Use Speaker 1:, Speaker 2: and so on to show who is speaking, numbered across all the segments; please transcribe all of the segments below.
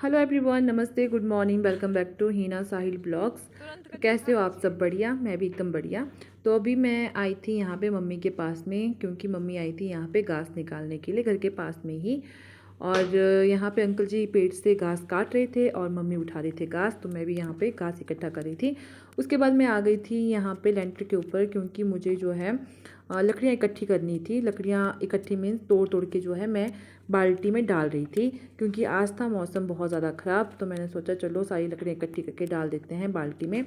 Speaker 1: Hello everyone, नमस्ते, good morning, welcome back to Heena Sahil blogs. तो कैसे हो आप सब? बढ़िया, मैं भी एकदम बढ़िया। तो अभी मैं आई थी यहाँ पे मम्मी के पास में, क्योंकि मम्मी आई थी यहाँ पे घास निकालने के लिए घर के पास में ही। और यहाँ पे अंकल जी पेड़ से घास काट रहे थे और मम्मी उठा रही थे घास, तो मैं भी यहाँ पे घास इकट्ठा कर रही थी। उसके बाद मैं आ गई थी यहाँ पे लेंटर के ऊपर, क्योंकि मुझे जो है लकड़ियाँ इकट्ठी करनी थी। लकड़ियाँ इकट्ठी मीन्स तोड़ तोड़ के जो है मैं बाल्टी में डाल रही थी, क्योंकि आज था मौसम बहुत ज़्यादा ख़राब। तो मैंने सोचा चलो सारी लकड़ियाँ इकट्ठी करके डाल देते हैं बाल्टी में।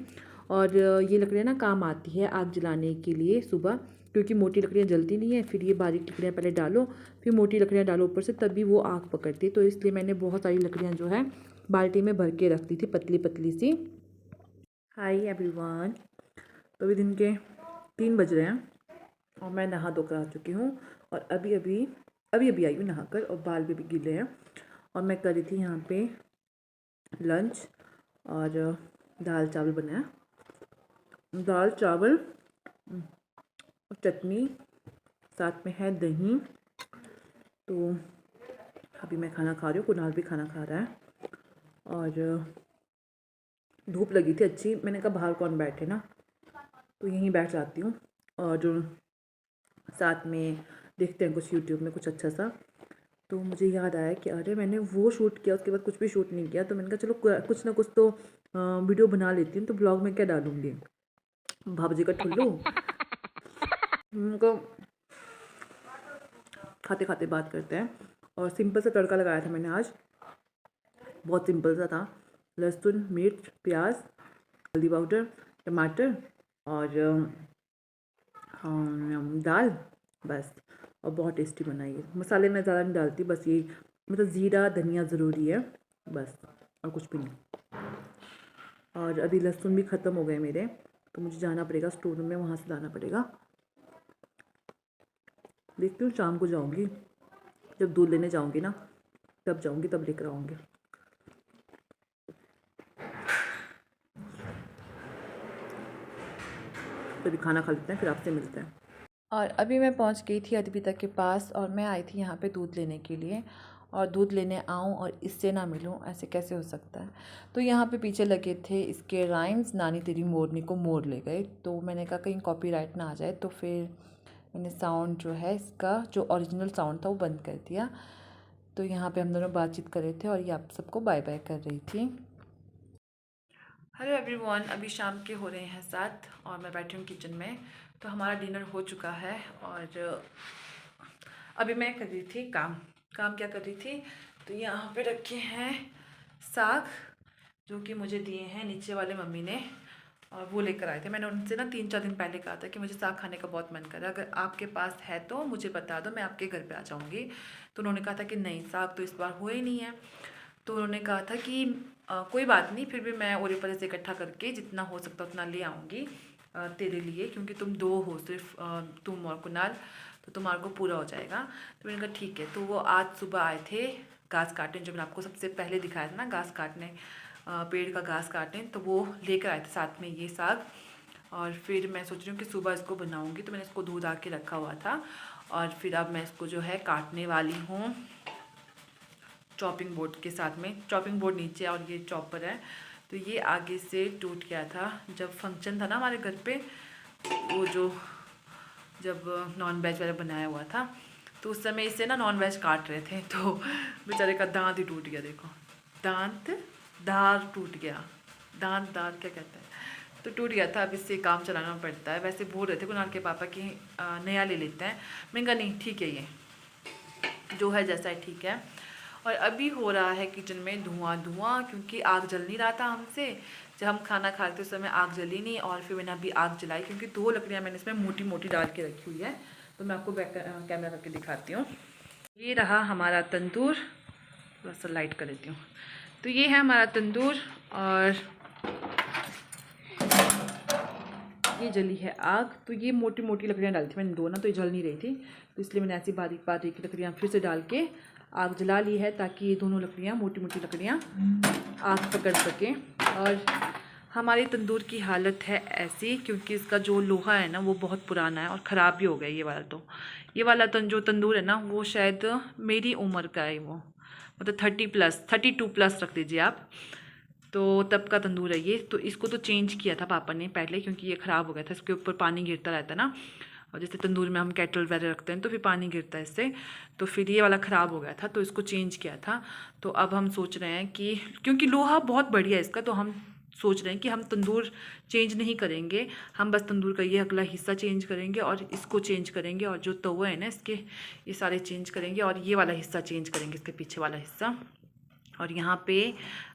Speaker 1: और ये लकड़ियाँ ना काम आती है आग जलाने के लिए सुबह, क्योंकि मोटी लकड़ियाँ जलती नहीं है। फिर ये बारीक लकड़ियाँ पहले डालो, फिर मोटी लकड़ियाँ डालो ऊपर से, तभी वो आग पकड़ती। तो इसलिए मैंने बहुत सारी लकड़ियाँ जो है बाल्टी में भर के रख दी थी, पतली पतली सी। हाय एवरीवन, तो अभी दिन के 3 बज रहे हैं और मैं नहा धोकर आ चुकी हूँ। और अभी आई हूँ नहाकर, और बाल भी गीले हैं। और मैं कर रही थी यहाँ पे लंच, और दाल चावल बनाया, दाल चावल और चटनी, साथ में है दही। तो अभी मैं खाना खा रही हूँ, कुणाल भी खाना खा रहा है। और धूप लगी थी अच्छी, मैंने कहा बाहर कौन बैठे ना, तो यहीं बैठ जाती हूँ। और साथ में देखते हैं कुछ यूट्यूब में कुछ अच्छा सा। तो मुझे याद आया कि अरे मैंने वो शूट किया, उसके बाद कुछ भी शूट नहीं किया। तो मैंने कहा चलो कुछ ना कुछ तो वीडियो बना लेती हूँ। तो ब्लॉग में क्या डालूँगी, भाभी जी का ठुल्लू। उनको खाते खाते बात करते हैं। और सिंपल सा तड़का लगाया था मैंने आज, बहुत सिंपल सा था। लहसुन, मिर्च, प्याज, हल्दी पाउडर, टमाटर और दाल, बस। और बहुत टेस्टी बनाई है। मसाले मैं ज़्यादा नहीं डालती, बस ये मतलब ज़ीरा धनिया ज़रूरी है, बस, और कुछ भी नहीं। और अभी लहसुन भी ख़त्म हो गए मेरे, तो मुझे जाना पड़ेगा स्टोर रूम में, वहाँ से लाना पड़ेगा। देखती हूँ शाम को जाऊँगी, जब दूध लेने जाऊँगी ना तब जाऊँगी, तब लेकर आऊँगी। तो अभी खाना खा लेते हैं, फिर आपसे मिलते हैं। और अभी मैं पहुंच गई थी अद्विता के पास, और मैं आई थी यहाँ पे दूध लेने के लिए। और दूध लेने आऊँ और इससे ना मिलूँ, ऐसे कैसे हो सकता है। तो यहाँ पे पीछे लगे थे इसके राइम्स, नानी तेरी मोरनी को मोर ले गए। तो मैंने कहा कहीं कॉपीराइट ना आ जाए, तो फिर मैंने साउंड जो है इसका, जो ओरिजिनल साउंड था वो बंद कर दिया। तो यहाँ पे हम दोनों बातचीत कर रहे थे और ये आप सबको बाय बाय कर रही थी। हेलो एवरीवन, अभी शाम के हो रहे हैं 7 और मैं बैठी हूँ किचन में। तो हमारा डिनर हो चुका है। और अभी मैं कर रही थी काम क्या कर रही थी। तो यहाँ पे रखे हैं साग, जो कि मुझे दिए हैं नीचे वाले मम्मी ने, और वो लेकर आए थे। मैंने उनसे ना 3-4 दिन पहले कहा था कि मुझे साग खाने का बहुत मन कर रहा है, अगर आपके पास है तो मुझे बता दो, मैं आपके घर पे आ जाऊँगी। तो उन्होंने कहा था कि नहीं, साग तो इस बार हुआ ही नहीं है। तो उन्होंने कहा था कि कोई बात नहीं, फिर भी मैं और ऊपर से इकट्ठा करके जितना हो सकता उतना ले आऊँगी तेरे लिए, क्योंकि तुम 2 हो सिर्फ, तुम और कुणाल, तो तुम्हारे को पूरा हो जाएगा। तो मैंने कहा ठीक है। तो वो आज सुबह आए थे घास काटने, जो मैंने आपको सबसे पहले दिखाया था ना, घास काटने, पेड़ का घास काटने, तो वो लेकर आए थे साथ में ये साग। और फिर मैं सोच रही हूँ कि सुबह इसको बनाऊँगी। तो मैंने इसको धो धा के रखा हुआ था, और फिर अब मैं इसको जो है काटने वाली हूँ चॉपिंग बोर्ड के साथ में। चॉपिंग बोर्ड नीचे और ये चॉपर है। तो ये आगे से टूट गया था जब फंक्शन था ना हमारे घर पे, वो जो जब नॉन वेज वाला बनाया हुआ था, तो उस समय इसे ना नॉन वेज काट रहे थे, तो बेचारे का दांत ही टूट गया। देखो, दांत दार टूट गया, दांत दार क्या कहते हैं, तो टूट गया था। अब इससे काम चलाना पड़ता है। वैसे बोल रहे थे कुणाल के पापा कि नया ले लेते हैं। मैंने कहा नहीं, ठीक है, ये जो है जैसा है ठीक है। और अभी हो रहा है किचन में धुआं धुआं, क्योंकि आग जल नहीं रहा था हमसे। जब हम खाना खाते उस समय आग जली नहीं, और फिर मैंने अभी आग जलाई, क्योंकि 2 लकड़ियाँ मैंने इसमें मोटी मोटी डाल के रखी हुई है। तो मैं आपको बैक कैमरा करके दिखाती हूँ। ये रहा हमारा तंदूर, थोड़ा सा लाइट कर देती हूँ। तो ये है हमारा तंदूर, और ये जली है आग। तो ये मोटी मोटी लकड़ियाँ डाली थी मैंने 2 ना, तो ये जल नहीं रही थी, तो इसलिए मैंने ऐसी बारीक बारीक लकड़ियाँ फिर से डाल के आग जला ली है, ताकि ये दोनों लकड़ियाँ, मोटी मोटी लकड़ियाँ, आग पकड़ सकें। और हमारी तंदूर की हालत है ऐसी, क्योंकि इसका जो लोहा है ना वो बहुत पुराना है और ख़राब भी हो गया ये वाला। तो ये वाला जो तंदूर है ना, वो शायद मेरी उम्र का है वो, मतलब 32+ रख दीजिए आप। तो तब का तंदूर है ये। तो इसको तो चेंज किया था पापा ने पहले, क्योंकि ये ख़राब हो गया था, इसके ऊपर पानी गिरता रहता है ना, और जैसे तंदूर में हम केटल वगैरह रखते हैं तो फिर पानी गिरता है इससे, तो फिर ये वाला ख़राब हो गया था, तो इसको चेंज किया था। तो अब हम सोच रहे हैं कि क्योंकि लोहा बहुत बढ़िया है इसका, तो हम सोच रहे हैं कि हम तंदूर चेंज नहीं करेंगे, हम बस तंदूर का ये अगला हिस्सा चेंज करेंगे और इसको चेंज करेंगे, और जो तवा है ना इसके, ये सारे चेंज करेंगे, और ये वाला हिस्सा चेंज करेंगे, इसके पीछे वाला हिस्सा। और यहाँ पे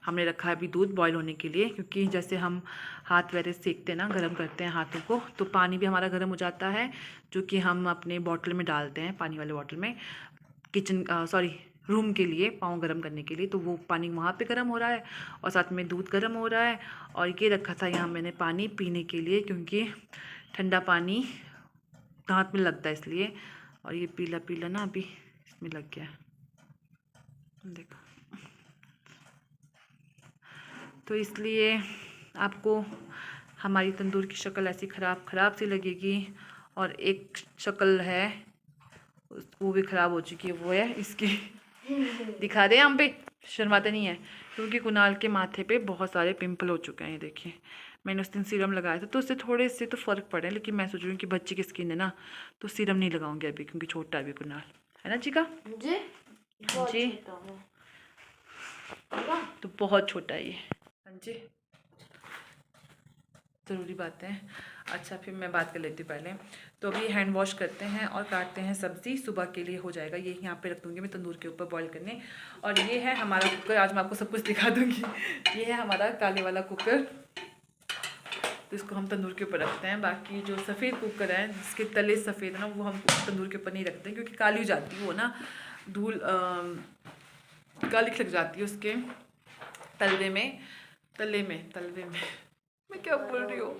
Speaker 1: हमने रखा है अभी दूध बॉईल होने के लिए, क्योंकि जैसे हम हाथ वगैरह सेकते हैं ना, गर्म करते हैं हाथों को, तो पानी भी हमारा गर्म हो जाता है, जो कि हम अपने बॉटल में डालते हैं, पानी वाले बॉटल में, रूम के लिए, पाँव गर्म करने के लिए, तो वो पानी वहाँ पे गर्म हो रहा है और साथ में दूध गर्म हो रहा है। और ये रखा था यहाँ मैंने पानी पीने के लिए, क्योंकि ठंडा पानी दांत में लगता है इसलिए। और ये पीला पीला ना अभी इसमें लग गया है, देखो। तो इसलिए आपको हमारी तंदूर की शक्ल ऐसी ख़राब सी लगेगी, और एक शक्ल है वो भी ख़राब हो चुकी है, वो है इसकी दिखा दे हम पे, शर्माते नहीं है, क्योंकि कुणाल के माथे पे बहुत सारे पिंपल हो चुके हैं। ये देखिए, मैंने उस दिन सीरम लगाया था तो उससे थोड़े से तो फ़र्क पड़े, लेकिन मैं सोच रही हूँ कि बच्चे की स्किन है ना, तो सीरम नहीं लगाऊंगी अभी, क्योंकि छोटा है अभी कुणाल, है ना चिका जी? तो बहुत छोटा है ये। हाँ जी, ज़रूरी बात है। अच्छा, फिर मैं बात कर लेती हूँ पहले। तो अभी हैंड वॉश करते हैं और काटते हैं सब्ज़ी, सुबह के लिए हो जाएगा। ये यहाँ पे रख दूँगी मैं तंदूर के ऊपर बॉईल करने। और ये है हमारा कुकर, आज मैं आपको सब कुछ दिखा दूँगी। ये है हमारा काले वाला कुकर, तो इसको हम तंदूर के ऊपर रखते हैं। बाकी जो सफ़ेद कुकर है, जिसके तले सफ़ेद है ना, वो हम तंदूर के ऊपर नहीं रखते हैं, क्योंकि काली हो जाती है वो ना, धूल काली लग जाती है उसके तलवे में मैं क्या बोल रही हूँ,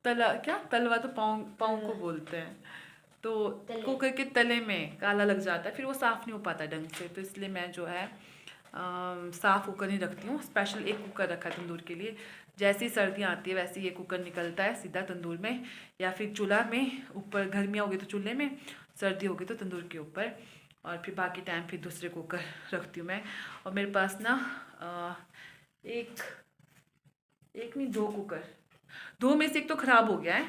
Speaker 1: तलवा तो पाँव को बोलते हैं, तो कुकर के तले में काला लग जाता है, फिर वो साफ़ नहीं हो पाता ढंग से। तो इसलिए मैं जो है साफ़ कुकर नहीं रखती हूँ, स्पेशल एक कुकर रखा है तंदूर के लिए। जैसी सर्दियाँ आती है वैसे ये कुकर निकलता है सीधा तंदूर में, या फिर चूल्हा में ऊपर, गर्मियाँ होगी तो चूल्हे में, सर्दी होगी तो तंदूर के ऊपर। और फिर बाकी टाइम फिर दूसरे कुकर रखती हूँ मैं। और मेरे पास ना एक नहीं, 2 कुकर, 2 में से एक तो ख़राब हो गया है।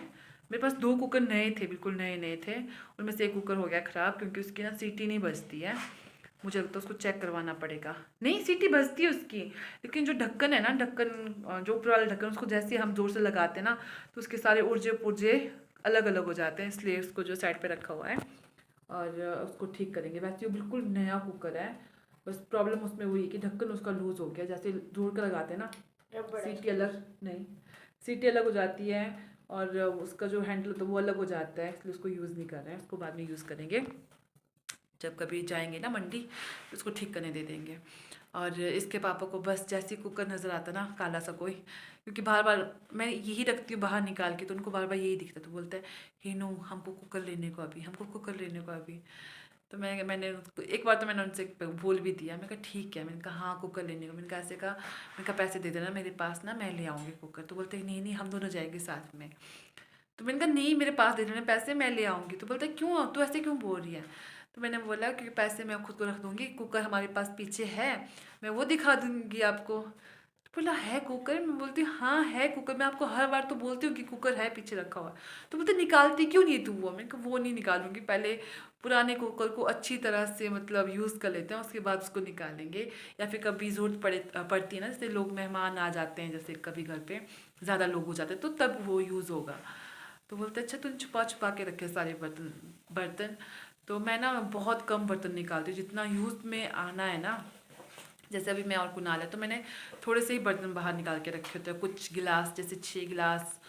Speaker 1: मेरे पास 2 कुकर नए थे, बिल्कुल नए थे, उनमें से एक कुकर हो गया ख़राब, क्योंकि उसकी ना सीटी नहीं बजती है। मुझे लगता है उसको चेक करवाना पड़ेगा। नहीं, सीटी बजती है उसकी, लेकिन जो ढक्कन है ना, जो ऊपर वाला ढक्कन, उसको जैसे हम ज़ोर से लगाते हैं ना, तो उसके सारे ऊर्जे पुर्जे अलग अलग हो जाते हैं, इसलिए उसको जो साइड पर रखा हुआ है, और उसको ठीक करेंगे। वैसे वो बिल्कुल नया कुकर है, बस प्रॉब्लम उसमें वही है कि ढक्कन उसका लूज़ हो गया, जैसे जोड़ कर लगाते हैं ना, सीटी अलग हो जाती है, और उसका जो हैंडल तो वो अलग हो जाता है, इसलिए उसको यूज़ नहीं कर रहे हैं। उसको बाद में यूज़ करेंगे, जब कभी जाएंगे ना मंडी तो उसको ठीक करने दे देंगे। और इसके पापा को बस जैसे कुकर नज़र आता ना काला सा कोई, क्योंकि बार बार मैं यही रखती हूँ बाहर निकाल के, तो उनको बार बार यही दिखता, तो बोलता है हीनू हमको कुकर लेने को अभी, हमको कुकर लेने को अभी। तो मैंने एक बार तो मैंने उनसे बोल भी दिया, मैंने कहा ठीक है, मैंने कहा हाँ कुकर लेने को, मैंने कहा ऐसे कहा, मैंने कहा पैसे दे देना मेरे पास ना, मैं ले आऊँगी कुकर। तो बोलते हैं नहीं हम दोनों जाएंगे साथ में। तो मैंने कहा नहीं, मेरे पास दे देना पैसे, मैं ले आऊँगी। तो बोलते क्यों, तू ऐसे क्यों बोल रही है? तो मैंने बोला कि पैसे मैं खुद को रख दूँगी, कुकर हमारे पास पीछे है, मैं वो दिखा दूँगी आपको। तो बोला है कुकर? मैं बोलती हूँ हाँ है कुकर, मैं आपको हर बार तो बोलती हूँ कि कुकर है पीछे रखा हुआ। तो बोलते निकालती क्यों नहीं तू वो? मैंने कहा वो नहीं निकालूंगी, पहले पुराने कुकर को अच्छी तरह से मतलब यूज़ कर लेते हैं, उसके बाद उसको निकालेंगे, या फिर कभी ज़रूरत पड़ती है ना, जैसे लोग मेहमान आ जाते हैं, जैसे कभी घर पे ज़्यादा लोग हो जाते हैं, तो तब वो यूज़ होगा। तो बोलते अच्छा तुम छुपा छुपा के रखे सारे बर्तन। तो मैं ना बहुत कम बर्तन निकालती हूँ, जितना यूज़ में आना है ना, जैसे अभी मैं और कुणाल है तो मैंने थोड़े से ही बर्तन बाहर निकाल के रखे होते हैं, कुछ गिलास, जैसे 6 गिलास,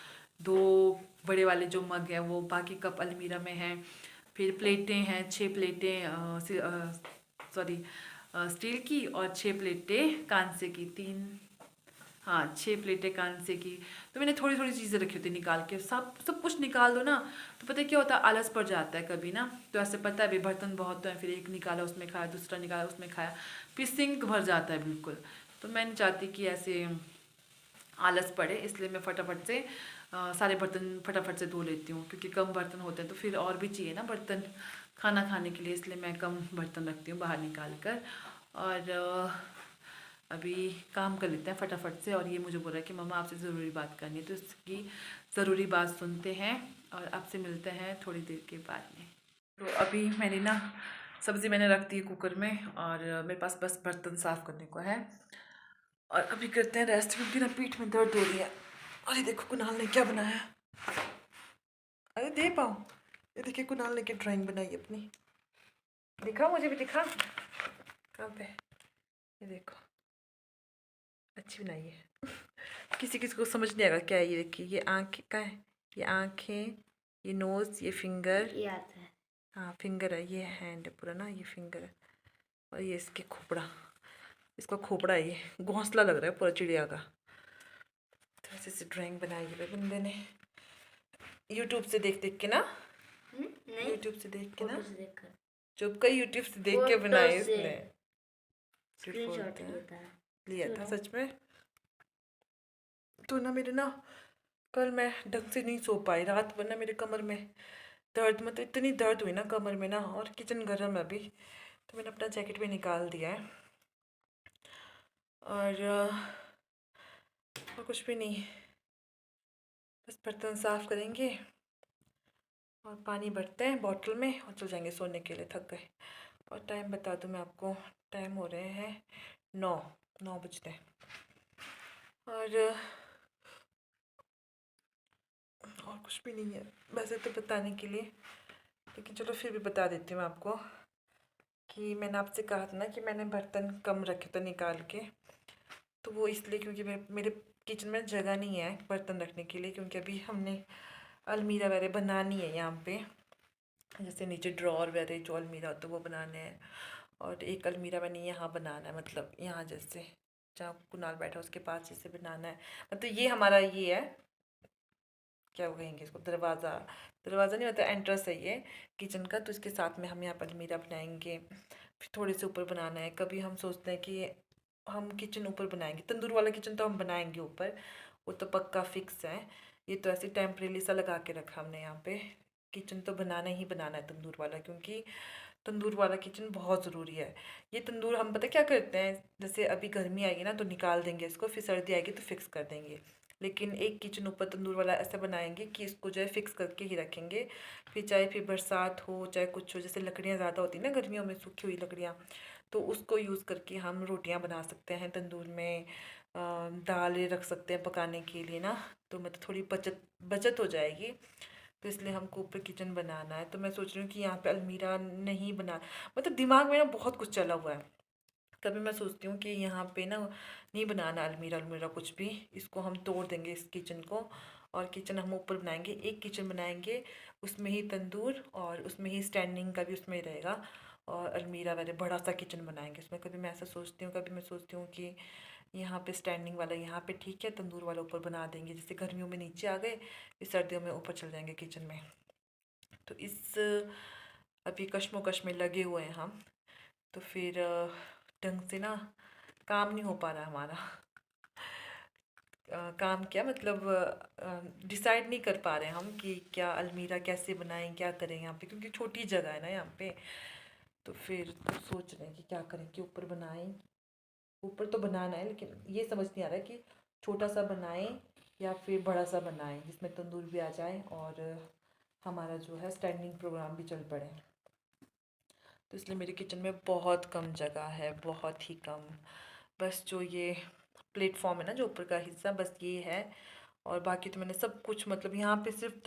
Speaker 1: 2 बड़े वाले जो मग है वो, बाकी कप अलमीरा में हैं, फिर प्लेटें हैं 6 प्लेटें स्टील की, और 6 प्लेटें कांसे की, 6 प्लेटें कांसे की। तो मैंने थोड़ी थोड़ी चीज़ें रखी होती निकाल के, सब कुछ निकाल दो ना, तो पता है क्या होता है, आलस पड़ जाता है कभी ना, तो ऐसे पता है अभी बर्तन बहुत तो है, फिर एक निकाला उसमें खाया, दूसरा निकाला उसमें खाया, फिर सिंक भर जाता है बिल्कुल। तो मैं नहीं चाहती कि ऐसे आलस पड़े, इसलिए मैं फटाफट से सारे बर्तन फटाफट से धो लेती हूँ, क्योंकि कम बर्तन होते हैं तो फिर और भी चाहिए ना बर्तन खाना खाने के लिए, इसलिए मैं कम बर्तन रखती हूँ बाहर निकाल कर। और अभी काम कर लेते हैं फटाफट से। और ये मुझे बोल रहा है कि मम्मा आपसे ज़रूरी बात करनी है, तो इसकी ज़रूरी बात सुनते हैं और आपसे मिलते हैं थोड़ी देर के बाद में। तो अभी मैंने ना सब्ज़ी मैंने रख दी है कुकर में और मेरे पास बस बर्तन साफ़ करने को है। और अभी करते हैं रेस्ट क्योंकि ना पीठ में दर्द हो रही है। अरे देखो कुणाल ने क्या बनाया, अरे दे पाऊँ, ये देखिए कुणाल ने क्या ड्राइंग बनाई अपनी, दिखा मुझे भी दिखा, कहाँ पे, ये देखो अच्छी बनाई है। किसी किसी को समझ नहीं आएगा क्या है ये, देखिए ये आँख का है, ये आँखें, ये नोज़, ये फिंगर,
Speaker 2: ये आता है,
Speaker 1: हाँ फिंगर है, ये हैंड है पूरा ना, ये फिंगर है और ये इसके खोपड़ा, इसका खोपड़ा है, ये घोंसला लग रहा है पूरा चिड़िया का। तो ऐसे से ड्राइंग बनाई है बंदे ने यूट्यूब से देख देख के ना,
Speaker 2: नहीं
Speaker 1: यूट्यूब से देख के ना,
Speaker 2: फोटो से देखकर,
Speaker 1: चुप का यूट्यूब से देख के
Speaker 2: फोटो
Speaker 1: बनाए
Speaker 2: से
Speaker 1: इसने।
Speaker 2: स्क्रीनशॉट लिया था।
Speaker 1: लिया था
Speaker 2: सुनो,
Speaker 1: सच में। तो ना मेरे ना कल मैं ढंग से नहीं सो पाई रात भर ना, मेरे कमर में दर्द, मतलब इतनी दर्द हुई ना कमर में ना, और किचन गर्म है अभी, तो मैंने अपना जैकेट भी निकाल दिया है। और कुछ भी नहीं, बस बर्तन साफ़ करेंगे और पानी भरते हैं बॉटल में और चल जाएंगे सोने के लिए, थक गए। और टाइम बता दूँ मैं आपको, टाइम हो रहे हैं 9 बजते हैं। और कुछ भी नहीं है वैसे तो बताने के लिए, लेकिन चलो फिर भी बता देती हूँ आपको कि मैंने आपसे कहा था ना कि मैंने बर्तन कम रखे थे निकाल के, तो वो इसलिए क्योंकि मेरे किचन में जगह नहीं है बर्तन रखने के लिए, क्योंकि अभी हमने अलमीरा वगैरह बनानी है यहाँ पे, जैसे नीचे ड्रॉर वगैरह जो अलमीरा होता है वो बनाने हैं, और एक अलमीरा मैंने यहाँ बनाना है, मतलब यहाँ जैसे जहाँ कुणाल बैठा उसके पास जैसे बनाना है, मतलब ये हमारा ये है, क्या वो कहेंगे इसको, दरवाज़ा, दरवाज़ा नहीं होता, एंट्रेंस है ये किचन का, तो इसके साथ में हम यहाँ पर अलमीरा बनाएंगे। फिर थोड़े से ऊपर बनाना है, कभी हम सोचते हैं कि हम किचन ऊपर बनाएंगे, तंदूर वाला किचन तो हम बनाएंगे ऊपर, वो तो पक्का फिक्स है। ये तो ऐसे टेम्परेरी सा लगा के रखा हमने यहाँ पे, किचन तो बनाना ही बनाना है तंदूर वाला, क्योंकि तंदूर वाला किचन बहुत ज़रूरी है। ये तंदूर हम पता क्या करते हैं, जैसे अभी गर्मी आएगी ना तो निकाल देंगे इसको, फिर सर्दी आएगी तो फिक्स कर देंगे, लेकिन एक किचन ऊपर तंदूर वाला ऐसा बनाएंगे कि इसको जो है फिक्स करके ही रखेंगे। फिर चाहे फिर बरसात हो चाहे कुछ हो, जैसे लकड़ियाँ ज़्यादा होती हैं ना गर्मियों में, सूखी हुई लकड़ियाँ, तो उसको यूज़ करके हम रोटियाँ बना सकते हैं तंदूर में, दालें रख सकते हैं पकाने के लिए ना, तो मतलब थोड़ी बचत बचत हो जाएगी। तो इसलिए हमको ऊपर किचन बनाना है, तो मैं सोच रही हूँ कि यहाँ पे अलमीरा नहीं बना, मतलब दिमाग में ना बहुत कुछ चला हुआ है। कभी मैं सोचती हूँ कि यहाँ पे ना नहीं बनाना अलमीरा अलमीरा कुछ भी, इसको हम तोड़ देंगे इस किचन को, और किचन हम ऊपर बनाएंगे, एक किचन बनाएंगे, उसमें ही तंदूर और उसमें ही स्टैंडिंग का भी उसमें ही रहेगा, और अलमीरा वाले बड़ा सा किचन बनाएंगे उसमें। कभी मैं ऐसा सोचती हूँ, कभी मैं सोचती हूँ कि यहाँ पे स्टैंडिंग वाला यहाँ पे ठीक है, तंदूर वाला ऊपर बना देंगे, जैसे गर्मियों में नीचे आ गए, फिर सर्दियों में ऊपर चल जाएंगे किचन में। तो इस अभी कश्मोकश में लगे हुए हैं हम, तो फिर ढंग से ना काम नहीं हो पा रहा हमारा। काम क्या मतलब, डिसाइड नहीं कर पा रहे हैं हम कि क्या अलमीरा कैसे बनाएं, क्या करें यहाँ पे, क्योंकि छोटी जगह है ना यहाँ पे, तो फिर तो सोच रहे हैं कि क्या करें, कि ऊपर बनाएं, ऊपर तो बनाना है लेकिन ये समझ नहीं आ रहा है कि छोटा सा बनाएं या फिर बड़ा सा बनाएं जिसमें तंदूर भी आ जाए और हमारा जो है स्टैंडिंग प्रोग्राम भी चल पड़े। तो इसलिए मेरे किचन में बहुत कम जगह है, बहुत ही कम, बस जो ये प्लेटफॉर्म है ना जो ऊपर का हिस्सा, बस ये है, और बाकी तो मैंने सब कुछ, मतलब यहाँ पे सिर्फ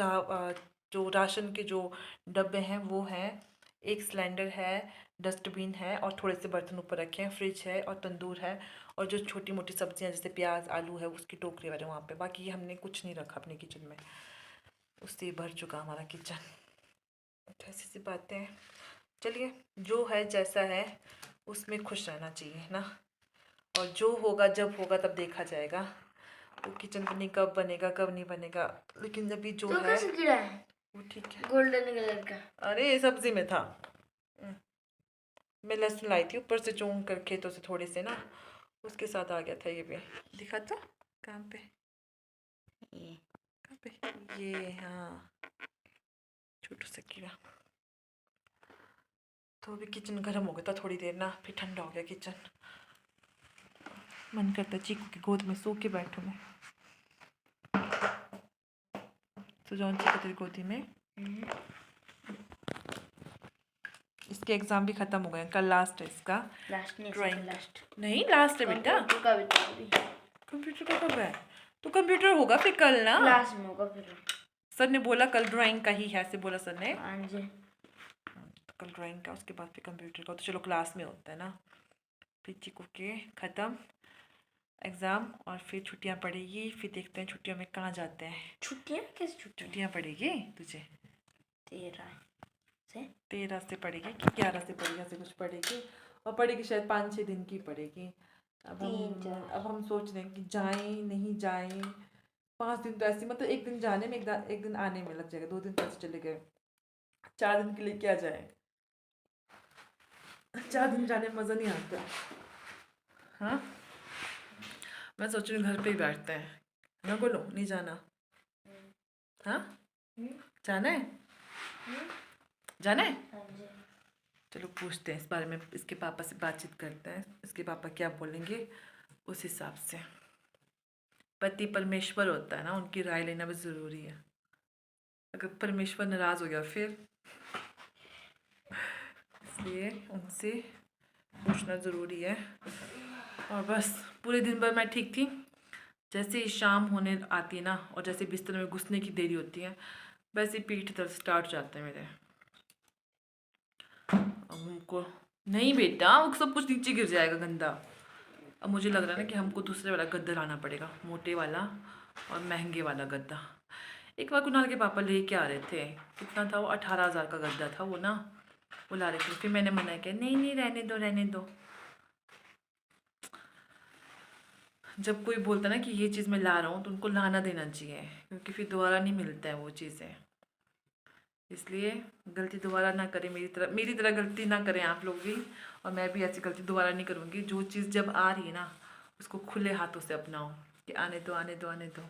Speaker 1: जो राशन के जो डब्बे हैं वो हैं, एक सिलेंडर है, डस्टबिन है और थोड़े से बर्तन ऊपर रखे हैं, फ्रिज है और तंदूर है, और जो छोटी मोटी सब्जियां जैसे प्याज आलू है उसकी टोकरी वाले वहाँ पे, बाकी ये हमने कुछ नहीं रखा अपने किचन में, उससे भर चुका हमारा किचन। तो ऐसी सी बातें हैं, चलिए जो है जैसा है उसमें खुश रहना चाहिए ना, और जो होगा जब होगा तब देखा जाएगा, वो किचन पता कब बनेगा कब नहीं बनेगा, लेकिन अभी जो
Speaker 2: तो
Speaker 1: है
Speaker 2: कैसे गिरा है
Speaker 1: वो ठीक है।
Speaker 2: गोल्डन कलर का?
Speaker 1: अरे ये सब्जी में था, हम्म, मैं लहसुन लाई थी ऊपर से चूम कर खेतों से थोड़े से ना, उसके साथ आ गया था ये भी, दिखा था कहाँ पे,
Speaker 2: ये
Speaker 1: कहाँ पे, ये हाँ छोटू सा कीड़ा। तो अभी किचन गर्म हो गया था थोड़ी देर ना, फिर ठंडा हो गया किचन। मन करता चीकू की गोद में सो के बैठूं मैं। तो जाऊँ चीकू तेरी गोदी में। इसके एग्ज़ाम भी ख़त्म हो गए, कल लास्ट है इसका।
Speaker 2: लास्ट नहीं,
Speaker 1: ड्राइंग
Speaker 2: लास्ट
Speaker 1: नहीं, लास्ट है बेटा।
Speaker 2: कंप्यूटर का भी तो अभी।
Speaker 1: कंप्यूटर का कब है? तो कंप्यूटर होगा फिर कल ना।
Speaker 2: क्लास में होगा फिर।
Speaker 1: सर ने बोला कल ड्राइंग का ही है, ऐसे बोला सर ने।
Speaker 2: हाँ जी।
Speaker 1: तो कल ड्राइंग का, उसके बाद फिर कंप्यूटर का। तो चलो क्लास में होता है ना। फिर चीकू के ख़त्म एग्ज़ाम और फिर छुट्टियां पड़ेगी। फिर देखते हैं छुट्टियों में कहाँ जाते हैं।
Speaker 2: छुट्टियाँ कैसे छुट्टियाँ?
Speaker 1: छुट्टियां पड़ेगी तुझे
Speaker 2: 13
Speaker 1: से पड़ेगी कि 11 से पड़ेगी, ऐसे कुछ पड़ेगी। और पड़ेगी शायद 5-6 दिन की पड़ेगी। अब हम सोच रहे हैं कि जाएं नहीं जाएं। 5 दिन तो ऐसे, मतलब एक दिन जाने में एक दिन आने में लग जाएगा, 2 दिन तो ऐसे चले गए। 4 दिन के लिए क्या जाए? 4 दिन जाने में मज़ा नहीं आता। हाँ, मैं सोच रही हूँ घर पे ही बैठते हैं ना। बोलो नहीं जाना? हाँ, जाना है? जाना है?
Speaker 2: हाँ जी।
Speaker 1: चलो पूछते हैं इस बारे में, इसके पापा से बातचीत करते हैं, इसके पापा क्या बोलेंगे उस हिसाब से। पति परमेश्वर होता है ना, उनकी राय लेना भी ज़रूरी है। अगर परमेश्वर नाराज़ हो गया फिर, इसलिए उनसे पूछना ज़रूरी है। और बस पूरे दिन भर मैं ठीक थी। जैसे ही शाम होने आती है ना, और जैसे बिस्तर में घुसने की देरी होती है, वैसे पीठ दर्द स्टार्ट हो जाते हैं मेरे। अब हमको नहीं बेटा, वो सब कुछ नीचे गिर जाएगा गंदा। अब मुझे लग रहा है ना कि हमको दूसरे वाला गद्दा लाना पड़ेगा, मोटे वाला और महंगे वाला गद्दा। एक बार कुणाल के पापा लेके आ रहे थे, कितना था वो, 18,000 का गद्दा था वो ना, वो ला रहे थे। फिर मैंने मना किया, नहीं नहीं रहने दो रहने दो। जब कोई बोलता है ना कि ये चीज़ मैं ला रहा हूँ तो उनको लाना देना चाहिए, क्योंकि फिर दोबारा नहीं मिलता है वो चीज़ें। इसलिए गलती दोबारा ना करें, मेरी तरह गलती ना करें आप लोग भी। और मैं भी ऐसी गलती दोबारा नहीं करूँगी। जो चीज़ जब आ रही है ना, उसको खुले हाथों से अपनाओ कि आने दो आने दो आने दो।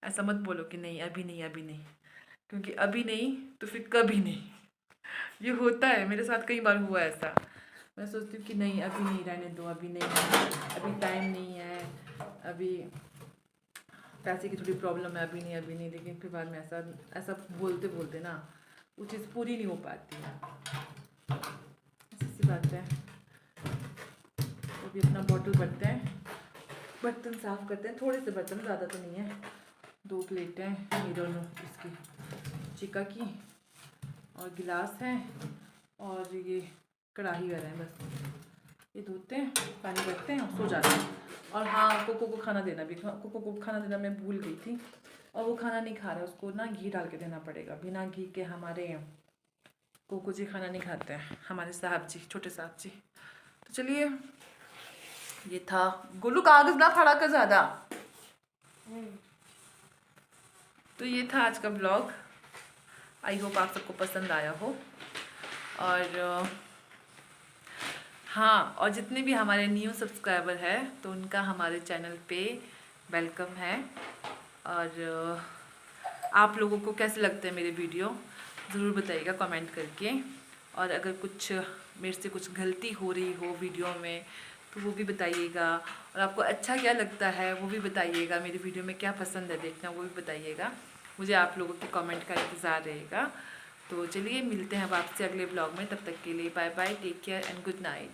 Speaker 1: ऐसा मत बोलो कि नहीं अभी नहीं अभी नहीं, क्योंकि अभी नहीं तो फिर कभी नहीं। ये होता है, मेरे साथ कई बार हुआ ऐसा। मैं सोचती हूँ कि नहीं अभी नहीं, रहने दो, अभी नहीं, अभी टाइम नहीं है, अभी पैसे की थोड़ी प्रॉब्लम है, अभी नहीं। लेकिन फिर बाद में ऐसा बोलते बोलते ना वो चीज़ पूरी नहीं हो पाती है। ऐसी सी बात है। तो अभी अपना बॉटल भरते हैं, बर्तन साफ़ करते हैं। थोड़े से बर्तन, ज़्यादा तो नहीं है। 2 प्लेटें मेरे और इसकी चिका की, और गिलास हैं, और ये कढ़ाई वगैरह है। बस ये धोते हैं, पानी रखते हैं और सो जाते हैं। और हाँ, कोको को खाना देना भी, कोको को खाना देना मैं भूल गई थी। और वो खाना नहीं खा रहा है, उसको ना घी डाल के देना पड़ेगा। बिना घी के हमारे कोको जी खाना नहीं खाते हैं, हमारे साहब जी, छोटे साहब जी। तो चलिए, ये था। गोलू कागज़ ना फाड़ा कर ज़्यादा। तो ये था आज का ब्लॉग। आई होप आप सबको पसंद आया हो। और हाँ, और जितने भी हमारे न्यू सब्सक्राइबर हैं तो उनका हमारे चैनल पे वेलकम है। और आप लोगों को कैसे लगते हैं मेरे वीडियो, ज़रूर बताइएगा कमेंट करके। और अगर कुछ मेरे से कुछ गलती हो रही हो वीडियो में तो वो भी बताइएगा। और आपको अच्छा क्या लगता है वो भी बताइएगा। मेरी वीडियो में क्या पसंद है देखना, वो भी बताइएगा। मुझे आप लोगों के कमेंट का इंतज़ार रहेगा। तो चलिए, मिलते हैं अब आपसे अगले ब्लॉग में। तब तक के लिए bye bye, take care and good night.